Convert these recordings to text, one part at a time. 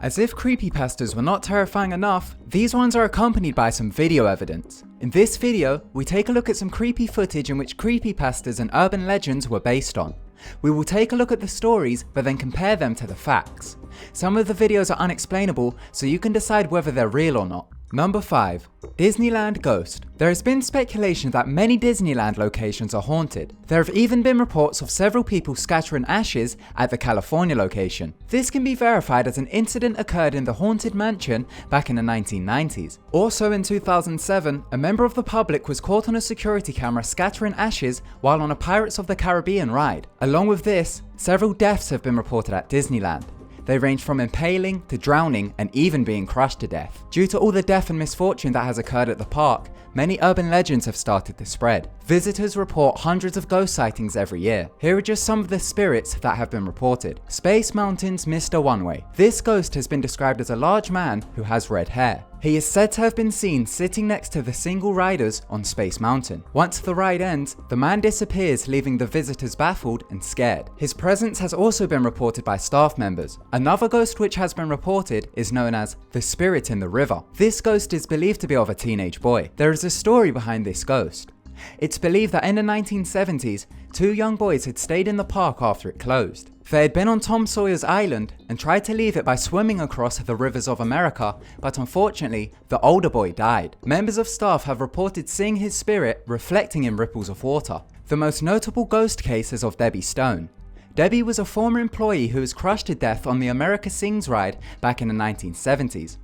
As if creepypastas were not terrifying enough, these ones are accompanied by some video evidence. In this video, we take a look at some creepy footage in which creepypastas and urban legends were based on. We will take a look at the stories, but then compare them to the facts. Some of the videos are unexplainable, so you can decide whether they're real or not. Number 5. Disneyland Ghost. There has been speculation that many Disneyland locations are haunted. There have even been reports of several people scattering ashes at the California location. This can be verified as an incident occurred in the Haunted Mansion back in the 1990s. Also in 2007, a member of the public was caught on a security camera scattering ashes while on a Pirates of the Caribbean ride. Along with this, several deaths have been reported at Disneyland. They range from impaling to drowning and even being crushed to death. Due to all the death and misfortune that has occurred at the park, many urban legends have started to spread. Visitors report hundreds of ghost sightings every year. Here are just some of the spirits that have been reported. Space Mountain's Mr. One-Way. This ghost has been described as a large man who has red hair. He is said to have been seen sitting next to the single riders on Space Mountain. Once the ride ends, the man disappears, leaving the visitors baffled and scared. His presence has also been reported by staff members. Another ghost which has been reported is known as the Spirit in the River. This ghost is believed to be of a teenage boy. There is a story behind this ghost. It's believed that in the 1970s, two young boys had stayed in the park after it closed. They had been on Tom Sawyer's Island and tried to leave it by swimming across the rivers of America, but unfortunately, the older boy died. Members of staff have reported seeing his spirit reflecting in ripples of water. The most notable ghost case is of Debbie Stone. Debbie was a former employee who was crushed to death on the America Sings ride back in the 1970s.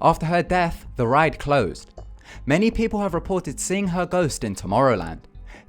After her death, the ride closed. Many people have reported seeing her ghost in Tomorrowland.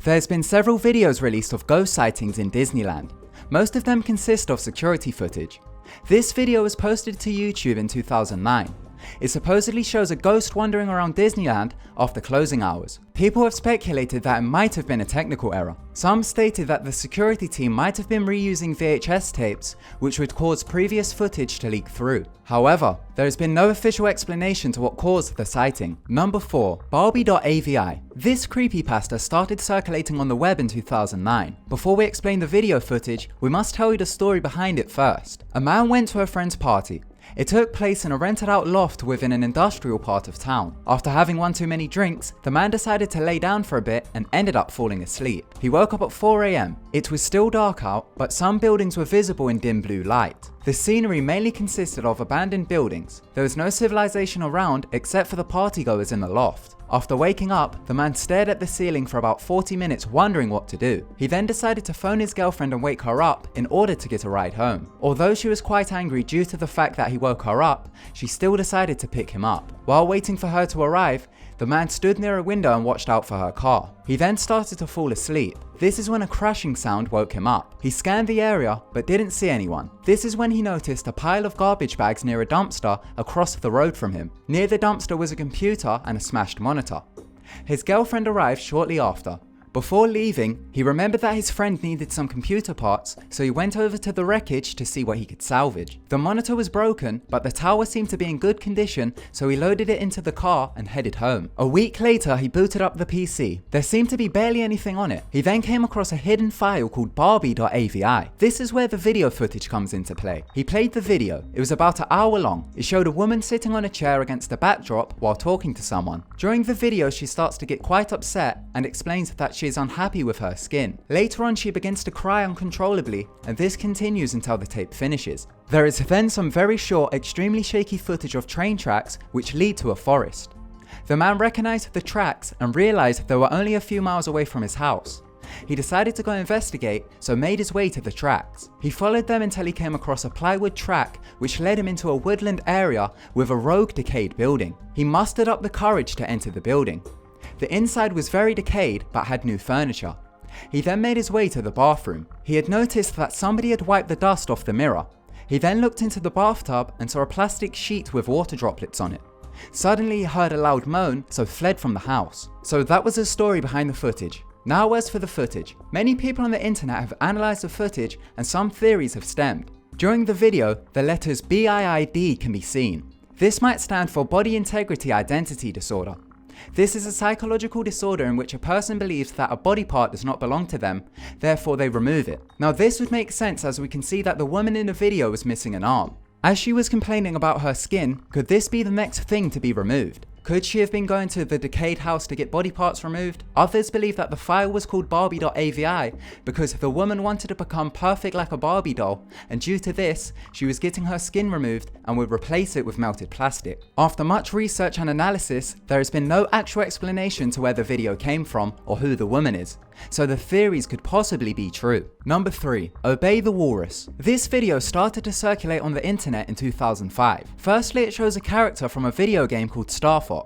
There's been several videos released of ghost sightings in Disneyland. Most of them consist of security footage. This video was posted to YouTube in 2009. It supposedly shows a ghost wandering around Disneyland after closing hours. People have speculated that it might have been a technical error. Some stated that the security team might have been reusing VHS tapes, which would cause previous footage to leak through. However, there has been no official explanation to what caused the sighting. Number 4. Barbie AVI. This creepypasta started circulating on the web in 2009. Before we explain the video footage, we must tell you the story behind it first. A man went to a friend's party. It took place in a rented out loft within an industrial part of town. After having one too many drinks, the man decided to lay down for a bit and ended up falling asleep. He woke up at 4 AM. It was still dark out, but some buildings were visible in dim blue light. The scenery mainly consisted of abandoned buildings. There was no civilization around except for the partygoers in the loft. After waking up, the man stared at the ceiling for about 40 minutes wondering what to do. He then decided to phone his girlfriend and wake her up in order to get a ride home. Although she was quite angry due to the fact that he woke her up, she still decided to pick him up. While waiting for her to arrive, the man stood near a window and watched out for her car. He then started to fall asleep. This is when a crashing sound woke him up. He scanned the area but didn't see anyone. This is when he noticed a pile of garbage bags near a dumpster across the road from him. Near the dumpster was a computer and a smashed monitor. His girlfriend arrived shortly after. Before leaving, he remembered that his friend needed some computer parts, so he went over to the wreckage to see what he could salvage. The monitor was broken, but the tower seemed to be in good condition, so he loaded it into the car and headed home. A week later, he booted up the PC. There seemed to be barely anything on it. He then came across a hidden file called Barbie.avi. This is where the video footage comes into play. He played the video. It was about an hour long. It showed a woman sitting on a chair against a backdrop while talking to someone. During the video, she starts to get quite upset and explains that she is unhappy with her skin. Later on, she begins to cry uncontrollably, and this continues until the tape finishes. There is then some very short, extremely shaky footage of train tracks which lead to a forest. The man recognized the tracks and realized they were only a few miles away from his house. He decided to go investigate, so made his way to the tracks. He followed them until he came across a plywood track which led him into a woodland area with a rogue decayed building. He mustered up the courage to enter the building. The inside was very decayed but had new furniture. He then made his way to the bathroom. He had noticed that somebody had wiped the dust off the mirror. He then looked into the bathtub and saw a plastic sheet with water droplets on it. Suddenly he heard a loud moan, so fled from the house. So that was the story behind the footage. Now as for the footage. Many people on the internet have analysed the footage and some theories have stemmed. During the video, the letters BIID can be seen. This might stand for Body Integrity Identity Disorder. This is a psychological disorder in which a person believes that a body part does not belong to them, therefore they remove it. Now this would make sense as we can see that the woman in the video was missing an arm. As she was complaining about her skin, could this be the next thing to be removed? Could she have been going to the decayed house to get body parts removed? Others believe that the file was called Barbie AVI because the woman wanted to become perfect like a Barbie doll, and due to this, she was getting her skin removed and would replace it with melted plastic. After much research and analysis, there has been no actual explanation to where the video came from or who the woman is, so the theories could possibly be true. Number 3. Obey the Walrus. This video started to circulate on the internet in 2005. Firstly, it shows a character from a video game called Star Fox.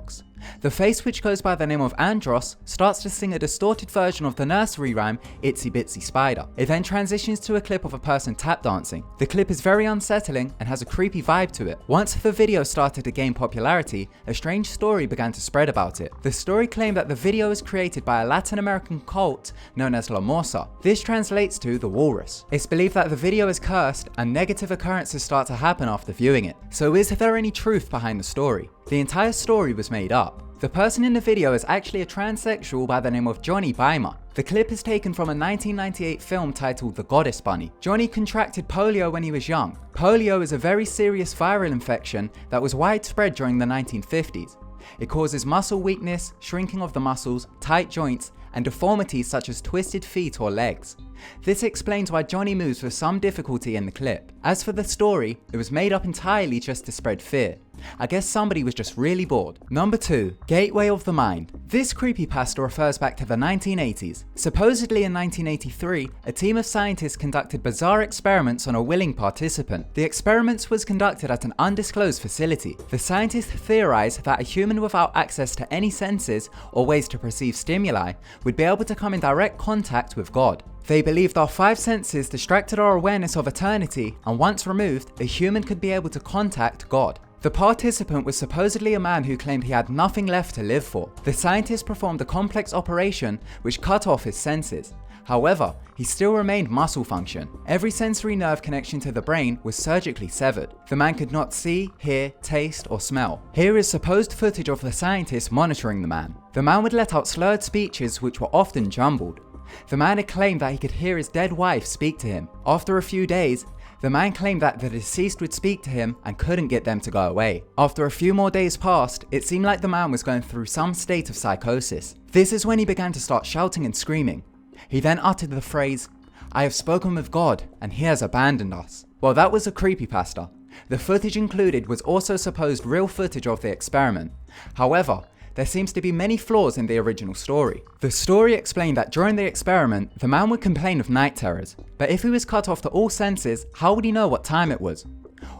The face, which goes by the name of Andros, starts to sing a distorted version of the nursery rhyme Itsy Bitsy Spider. It then transitions to a clip of a person tap dancing. The clip is very unsettling and has a creepy vibe to it. Once the video started to gain popularity, a strange story began to spread about it. The story claimed that the video was created by a Latin American cult known as La Morsa. This translates to the walrus. It's believed that the video is cursed and negative occurrences start to happen after viewing it. So is there any truth behind the story? The entire story was made up. The person in the video is actually a transsexual by the name of Johnny Beimer. The clip is taken from a 1998 film titled The Goddess Bunny. Johnny contracted polio when he was young. Polio is a very serious viral infection that was widespread during the 1950s. It causes muscle weakness, shrinking of the muscles, tight joints, and deformities such as twisted feet or legs. This explains why Johnny moves with some difficulty in the clip. As for the story, it was made up entirely just to spread fear. I guess somebody was just really bored. Number 2. Gateway of the Mind. This creepypasta refers back to the 1980s. Supposedly in 1983, a team of scientists conducted bizarre experiments on a willing participant. The experiments was conducted at an undisclosed facility. The scientists theorized that a human without access to any senses or ways to perceive stimuli would be able to come in direct contact with God. They believed our 5 senses distracted our awareness of eternity, and once removed, a human could be able to contact God. The participant was supposedly a man who claimed he had nothing left to live for. The scientists performed a complex operation which cut off his senses. However, he still remained muscle function. Every sensory nerve connection to the brain was surgically severed. The man could not see, hear, taste, or smell. Here is supposed footage of the scientists monitoring the man. The man would let out slurred speeches which were often jumbled. The man had claimed that he could hear his dead wife speak to him. After a few days, the man claimed that the deceased would speak to him and couldn't get them to go away. After a few more days passed, it seemed like the man was going through some state of psychosis. This is when he began to start shouting and screaming. He then uttered the phrase, "I have spoken with God and he has abandoned us." Well, that was a creepypasta. The footage included was also supposed real footage of the experiment. However, there seems to be many flaws in the original story. The story explained that during the experiment, the man would complain of night terrors, but if he was cut off to all senses, how would he know what time it was?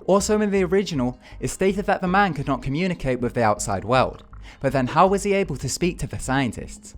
Also in the original, it stated that the man could not communicate with the outside world, but then how was he able to speak to the scientists?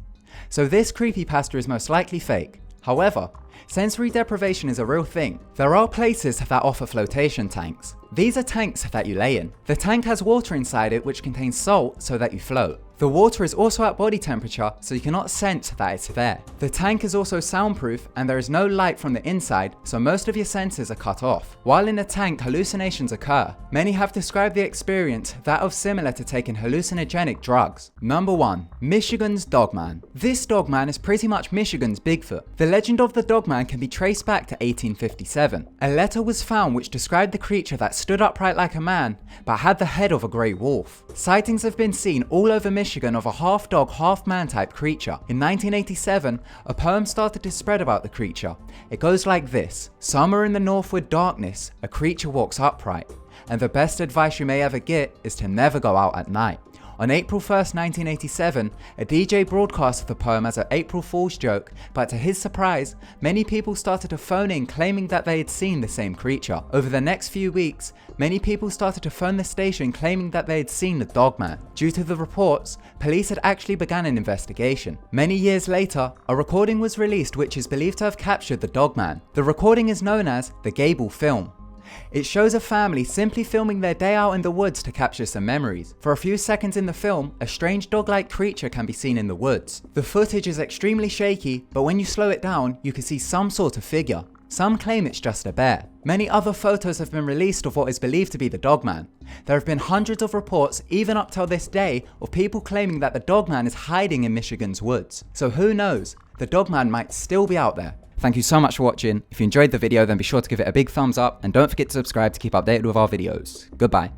So this creepypasta is most likely fake. However, sensory deprivation is a real thing. There are places that offer flotation tanks. These are tanks that you lay in. The tank has water inside it which contains salt so that you float. The water is also at body temperature so you cannot sense that it's there. The tank is also soundproof and there is no light from the inside, so most of your senses are cut off. While in the tank, hallucinations occur. Many have described the experience that of similar to taking hallucinogenic drugs. Number 1. Michigan's Dogman. This Dogman is pretty much Michigan's Bigfoot. The legend of the Dogman can be traced back to 1857. A letter was found which described the creature that stood upright like a man, but had the head of a grey wolf. Sightings have been seen all over Michigan of a half dog, half man type creature. In 1987, a poem started to spread about the creature. It goes like this: "Somewhere in the northward darkness, a creature walks upright, and the best advice you may ever get is to never go out at night." On April 1st, 1987, a DJ broadcasted the poem as an April Fool's joke, but to his surprise, many people started to phone in claiming that they had seen the same creature. Over the next few weeks, many people started to phone the station claiming that they had seen the Dogman. Due to the reports, police had actually begun an investigation. Many years later, a recording was released which is believed to have captured the Dogman. The recording is known as the Gable Film. It shows a family simply filming their day out in the woods to capture some memories. For a few seconds in the film, a strange dog-like creature can be seen in the woods. The footage is extremely shaky, but when you slow it down, you can see some sort of figure. Some claim it's just a bear. Many other photos have been released of what is believed to be the Dogman. There have been hundreds of reports, even up till this day, of people claiming that the Dogman is hiding in Michigan's woods. So who knows? The Dogman might still be out there. Thank you so much for watching. If you enjoyed the video, then be sure to give it a big thumbs up and don't forget to subscribe to keep updated with our videos. Goodbye.